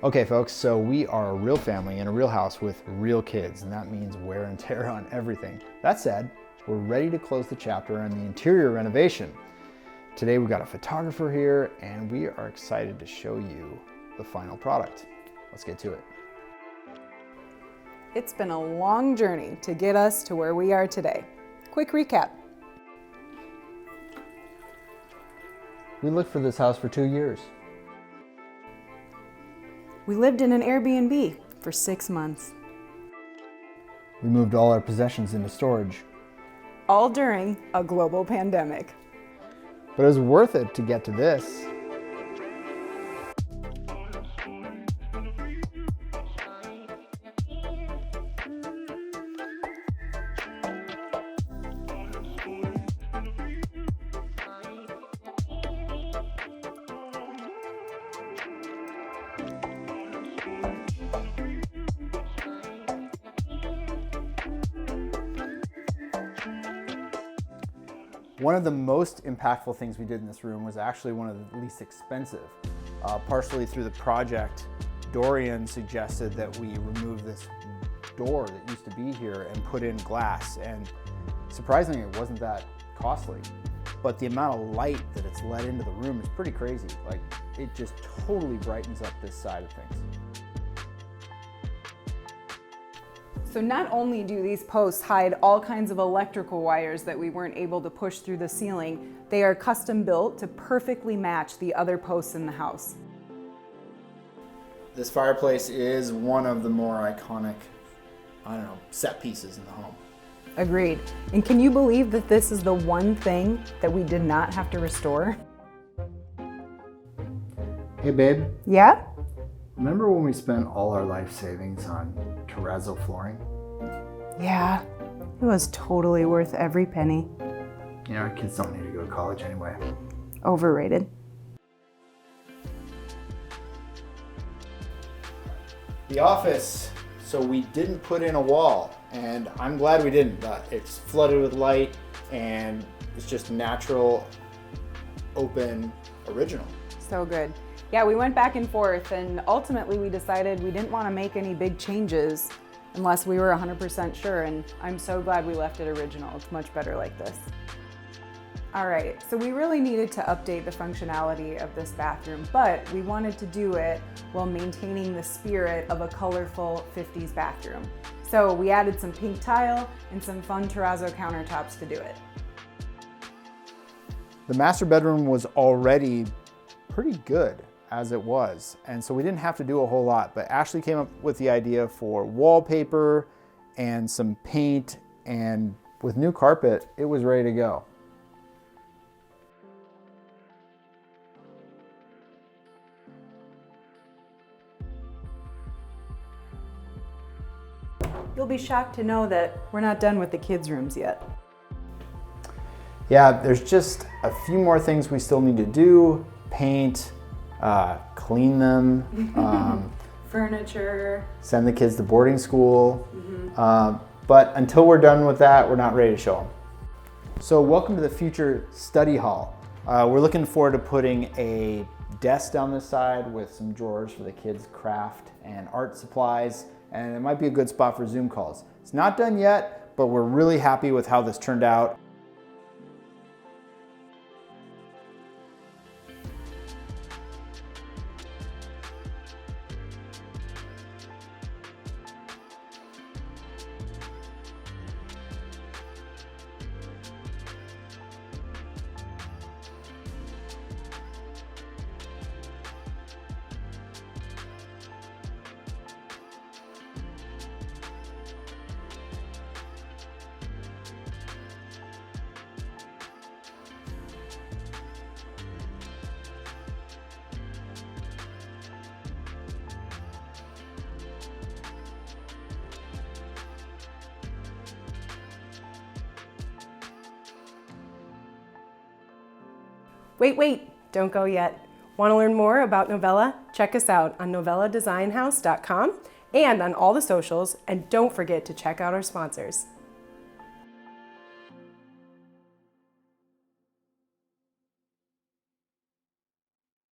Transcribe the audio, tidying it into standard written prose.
Okay folks, so we are a real family in a real house with real kids, and that means wear and tear on everything. That said, we're ready to close the chapter on the interior renovation. Today we've got a photographer here and we are excited to show you the final product. Let's get to it. It's been a long journey to get us to where we are today. Quick recap. We looked for this house for 2 years. We lived in an Airbnb for 6 months. We moved all our possessions into storage. All during a global pandemic. But it was worth it to get to this. One of the most impactful things we did in this room was actually one of the least expensive. Partially through the project, Dorian suggested that we remove this door that used to be here and put in glass, and surprisingly it wasn't that costly. But the amount of light that it's let into the room is pretty crazy. Like, it just totally brightens up this side of things. So not only do these posts hide all kinds of electrical wires that we weren't able to push through the ceiling, they are custom built to perfectly match the other posts in the house. This fireplace is one of the more iconic, set pieces in the home. Agreed. And can you believe that this is the one thing that we did not have to restore? Hey babe. Yeah? Remember when we spent all our life savings on terrazzo flooring? Yeah, it was totally worth every penny. You know, our kids don't need to go to college anyway. Overrated. The office, so we didn't put in a wall, and I'm glad we didn't. It's flooded with light and it's just natural, open, original. So good. Yeah, we went back and forth, and ultimately we decided we didn't want to make any big changes unless we were 100% sure, and I'm so glad we left it original. It's much better like this. All right, so we really needed to update the functionality of this bathroom, but we wanted to do it while maintaining the spirit of a colorful 50s bathroom. So we added some pink tile and some fun terrazzo countertops to do it. The master bedroom was already pretty good as it was, and so we didn't have to do a whole lot, but Ashley came up with the idea for wallpaper and some paint, and with new carpet, it was ready to go. You'll be shocked to know that we're not done with the kids' rooms yet. Yeah, there's just a few more things we still need to do. Paint, clean them, furniture, send the kids to boarding school. But until we're done with that, we're not ready to show them. So welcome to the future study hall. We're looking forward to putting a desk down this side with some drawers for the kids' craft and art supplies, and it might be a good spot for Zoom calls. It's not done yet, but we're really happy with how this turned out. Wait, don't go yet. Want to learn more about Novella? Check us out on novelladesignhouse.com and on all the socials, and don't forget to check out our sponsors.